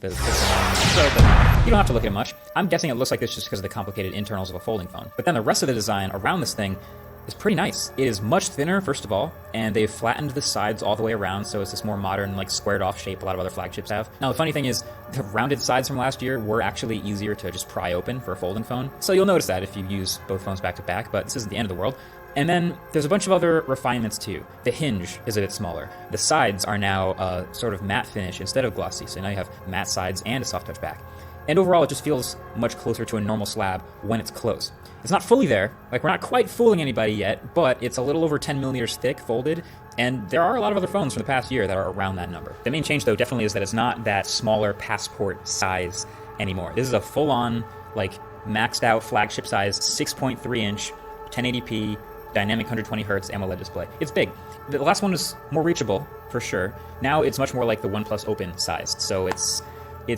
the Pixel 9 Pro, but you don't have to look at it much. I'm guessing it looks like this just because of the complicated internals of a folding phone. But then the rest of the design around this thing is pretty nice. It is much thinner, first of all, and they've flattened the sides all the way around, so it's this more modern, like, squared-off shape a lot of other flagships have. Now, the funny thing is, the rounded sides from last year were actually easier to just pry open for a folding phone, so you'll notice that if you use both phones back-to-back, but this isn't the end of the world. And then there's a bunch of other refinements, too. The hinge is a bit smaller. The sides are now a sort of matte finish instead of glossy, so now you have matte sides and a soft touch back. And overall, it just feels much closer to a normal slab when it's close. It's not fully there, like we're not quite fooling anybody yet, but it's a little over 10 millimeters thick, folded, and there are a lot of other phones from the past year that are around that number. The main change, though, definitely is that it's not that smaller passport size anymore. This is a full-on, like, maxed out flagship size, 6.3-inch, 1080p, dynamic 120 Hz AMOLED display. It's big. The last one was more reachable, for sure. Now it's much more like the OnePlus Open sized, so it's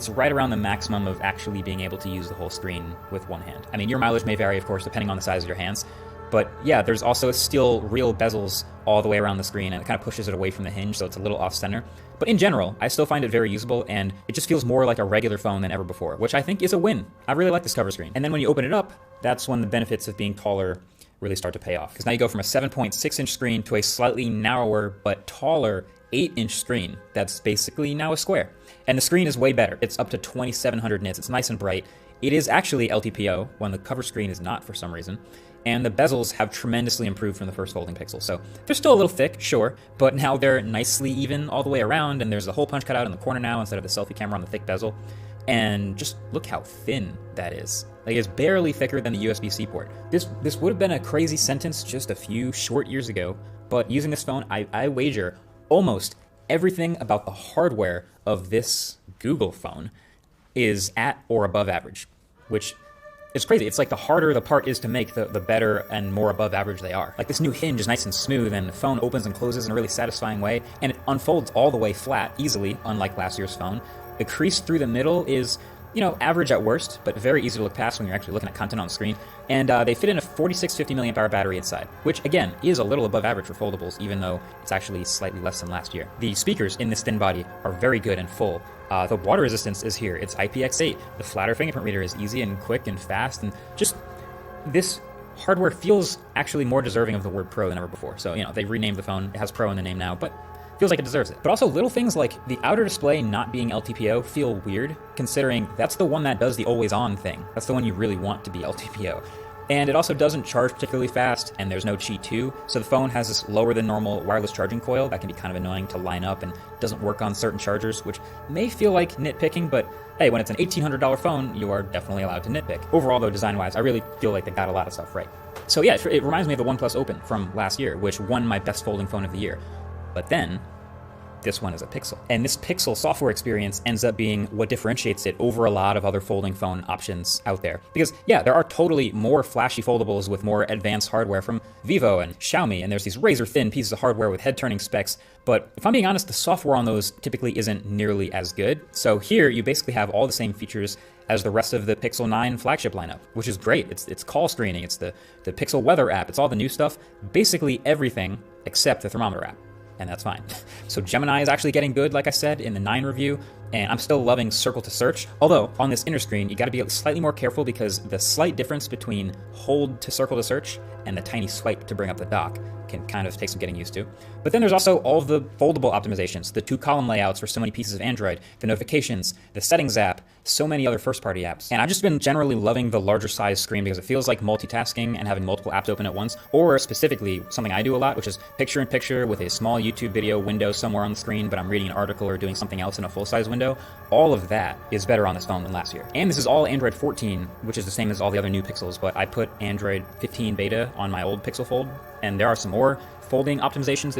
right around the maximum of actually being able to use the whole screen with one hand. I mean, your mileage may vary, of course, depending on the size of your hands, but yeah, there's also still real bezels all the way around the screen, and it kind of pushes it away from the hinge, so it's a little off-center. But in general, I still find it very usable, and it just feels more like a regular phone than ever before, which I think is a win. I really like this cover screen. And then when you open it up, that's when the benefits of being taller really start to pay off. Because now you go from a 7.6-inch screen to a slightly narrower but taller 8-inch screen that's basically now a square. And the screen is way better. It's up to 2700 nits. It's nice and bright. It is actually LTPO, when the cover screen is not for some reason. And the bezels have tremendously improved from the first folding Pixel. So they're still a little thick, sure, but now they're nicely even all the way around, and there's a hole punch cut out in the corner now instead of the selfie camera on the thick bezel. And just look how thin that is. Like, it's barely thicker than the USB-C port. This would have been a crazy sentence just a few short years ago, but using this phone, I wager almost everything about the hardware of this Google phone is at or above average, which is crazy. It's like the harder the part is to make, the better and more above average they are. Like, this new hinge is nice and smooth, and the phone opens and closes in a really satisfying way, and it unfolds all the way flat easily, unlike last year's phone. The crease through the middle is, you know, average at worst, but very easy to look past when you're actually looking at content on the screen. And they fit in a 4650 milliamp hour battery inside, which again is a little above average for foldables, even though it's actually slightly less than last year. The speakers in this thin body are very good and full. The water resistance is here. It's IPX8. The flatter fingerprint reader is easy and quick and fast, and just this hardware feels actually more deserving of the word Pro than ever before. So, you know, they renamed the phone. It has Pro in the name now, but feels like it deserves it. But also little things like the outer display not being LTPO feel weird, considering that's the one that does the always on thing. That's the one you really want to be LTPO. And it also doesn't charge particularly fast, and there's no Qi 2, so the phone has this lower than normal wireless charging coil that can be kind of annoying to line up and doesn't work on certain chargers, which may feel like nitpicking, but hey, when it's an $1,800 phone, you are definitely allowed to nitpick. Overall, though, design-wise, I really feel like they got a lot of stuff right. So yeah, it reminds me of the OnePlus Open from last year, which won my best folding phone of the year. But then, this one is a Pixel. And this Pixel software experience ends up being what differentiates it over a lot of other folding phone options out there. Because yeah, there are totally more flashy foldables with more advanced hardware from Vivo and Xiaomi, and there's these razor thin pieces of hardware with head-turning specs, but if I'm being honest, the software on those typically isn't nearly as good. So here, you basically have all the same features as the rest of the Pixel 9 flagship lineup, which is great. It's call screening, it's the Pixel weather app, it's all the new stuff, basically everything except the thermometer app. And that's fine. So Gemini is actually getting good, like I said, in the 9 review, and I'm still loving Circle to Search. Although, on this inner screen, you gotta be slightly more careful because the slight difference between hold to Circle to Search and the tiny swipe to bring up the dock can kind of take some getting used to. But then there's also all of the foldable optimizations, the 2-column layouts for so many pieces of Android, the notifications, the settings app, so many other first-party apps. And I've just been generally loving the larger size screen because it feels like multitasking and having multiple apps open at once, or specifically something I do a lot, which is picture-in-picture with a small YouTube video window somewhere on the screen, but I'm reading an article or doing something else in a full-size window. All of that is better on this phone than last year. And this is all Android 14, which is the same as all the other new Pixels, but I put Android 15 beta on my old Pixel Fold, and there are some more folding optimizations.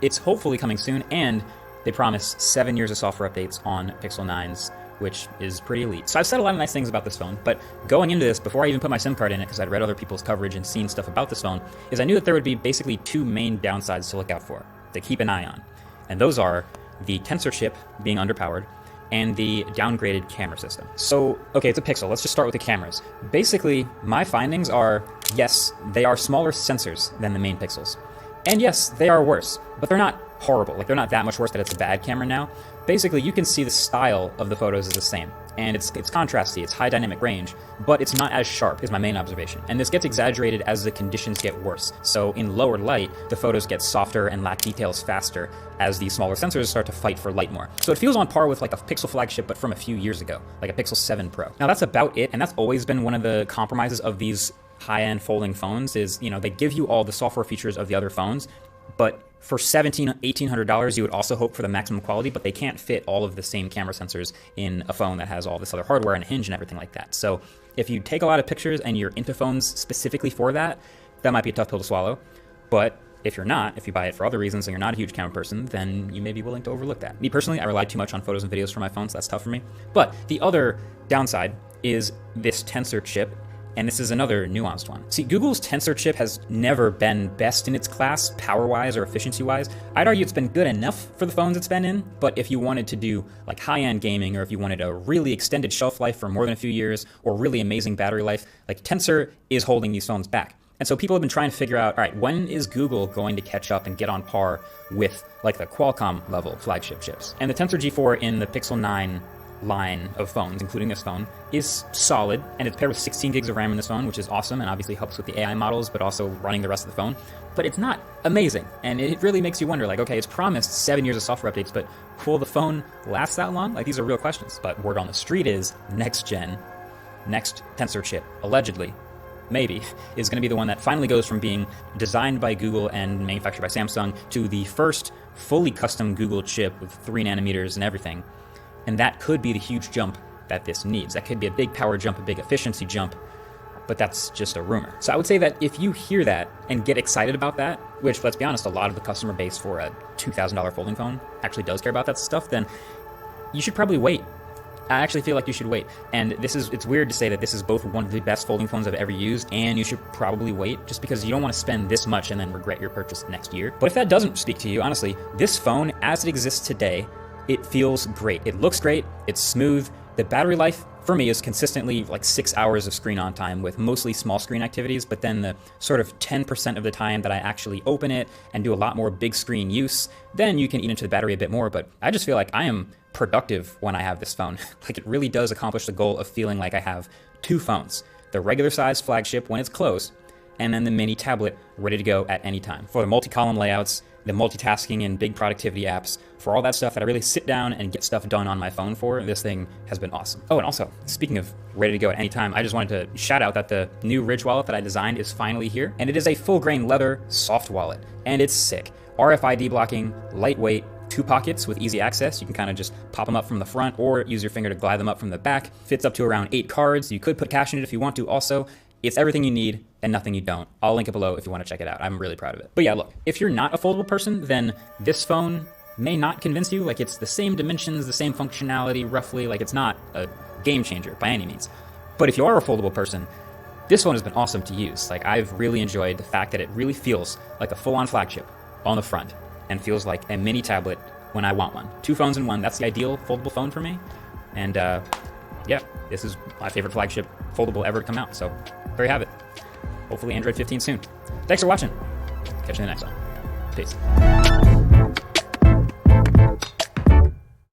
It's hopefully coming soon, and they promise 7 years of software updates on Pixel 9s, which is pretty elite. So I've said a lot of nice things about this phone, but going into this, before I even put my SIM card in it, because I'd read other people's coverage and seen stuff about this phone, is I knew that there would be basically 2 main downsides to look out for, to keep an eye on. And those are the Tensor chip being underpowered, and the downgraded camera system. So, okay, it's a Pixel. Let's just start with the cameras. Basically, my findings are, yes, they are smaller sensors than the main Pixels. And yes, they are worse, but they're not horrible. Like, they're not that much worse that it's a bad camera now. Basically, you can see the style of the photos is the same. And it's contrasty, it's high dynamic range, but it's not as sharp, is my main observation. And this gets exaggerated as the conditions get worse. So in lower light, the photos get softer and lack details faster as these smaller sensors start to fight for light more. So it feels on par with like a Pixel flagship, but from a few years ago, like a Pixel 7 Pro. Now that's about it, and that's always been one of the compromises of these high-end folding phones is, you know, they give you all the software features of the other phones, but for $1,700, $1,800, you would also hope for the maximum quality, but they can't fit all of the same camera sensors in a phone that has all this other hardware and a hinge and everything like that. So if you take a lot of pictures and you're into phones specifically for that, that might be a tough pill to swallow. But if you're not, if you buy it for other reasons and you're not a huge camera person, then you may be willing to overlook that. Me personally, I rely too much on photos and videos for my phone, so that's tough for me. But the other downside is this Tensor chip. And this is another nuanced one. See, Google's Tensor chip has never been best in its class, power-wise or efficiency-wise. I'd argue it's been good enough for the phones it's been in, but if you wanted to do like high-end gaming, or if you wanted a really extended shelf life for more than a few years, or really amazing battery life, like Tensor is holding these phones back. And so people have been trying to figure out, all right, when is Google going to catch up and get on par with like the Qualcomm level flagship chips? And the Tensor G4 in the Pixel 9 line of phones, including this phone, is solid, and it's paired with 16 gigs of RAM in this phone, which is awesome and obviously helps with the AI models, but also running the rest of the phone. But it's not amazing, and it really makes you wonder, like, okay, it's promised 7 years of software updates, but will the phone last that long? Like, these are real questions. But word on the street is next Tensor chip, allegedly, maybe, is going to be the one that finally goes from being designed by Google and manufactured by Samsung to the first fully custom Google chip with 3 nanometers and everything. And that could be the huge jump that this needs. That could be a big power jump, a big efficiency jump, but that's just a rumor. So I would say that if you hear that and get excited about that, which, let's be honest, a lot of the customer base for a $2,000 folding phone actually does care about that stuff, then you should probably wait. I actually feel like you should wait. And it's weird to say that this is both one of the best folding phones I've ever used, and you should probably wait, just because you don't want to spend this much and then regret your purchase next year. But if that doesn't speak to you, honestly, this phone, as it exists today, it feels great. It looks great. It's smooth. The battery life, for me, is consistently like 6 hours of screen on time with mostly small screen activities, but then the sort of 10% of the time that I actually open it and do a lot more big screen use, then you can eat into the battery a bit more. But I just feel like I am productive when I have this phone. Like, it really does accomplish the goal of feeling like I have 2 phones. The regular size flagship when it's closed, and then the mini tablet ready to go at any time. For the multi-column layouts, the multitasking and big productivity apps, for all that stuff that I really sit down and get stuff done on my phone for, this thing has been awesome. Oh, and also, speaking of ready to go at any time, I just wanted to shout out that the new Ridge wallet that I designed is finally here, and it is a full-grain leather soft wallet, and it's sick. RFID blocking, lightweight, 2 pockets with easy access. You can kind of just pop them up from the front or use your finger to glide them up from the back. Fits up to around 8 cards. You could put cash in it if you want to also. It's everything you need and nothing you don't. I'll link it below if you want to check it out. I'm really proud of it. But yeah, look, if you're not a foldable person, then this phone may not convince you. Like, it's the same dimensions, the same functionality, roughly. Like, it's not a game changer by any means. But if you are a foldable person, this phone has been awesome to use. Like, I've really enjoyed the fact that it really feels like a full-on flagship on the front and feels like a mini tablet when I want one. 2 phones in one. That's the ideal foldable phone for me. And yeah, this is my favorite flagship foldable ever to come out. So there you have it. Hopefully Android 15 soon. Thanks for watching. Catch you in the next one. Peace.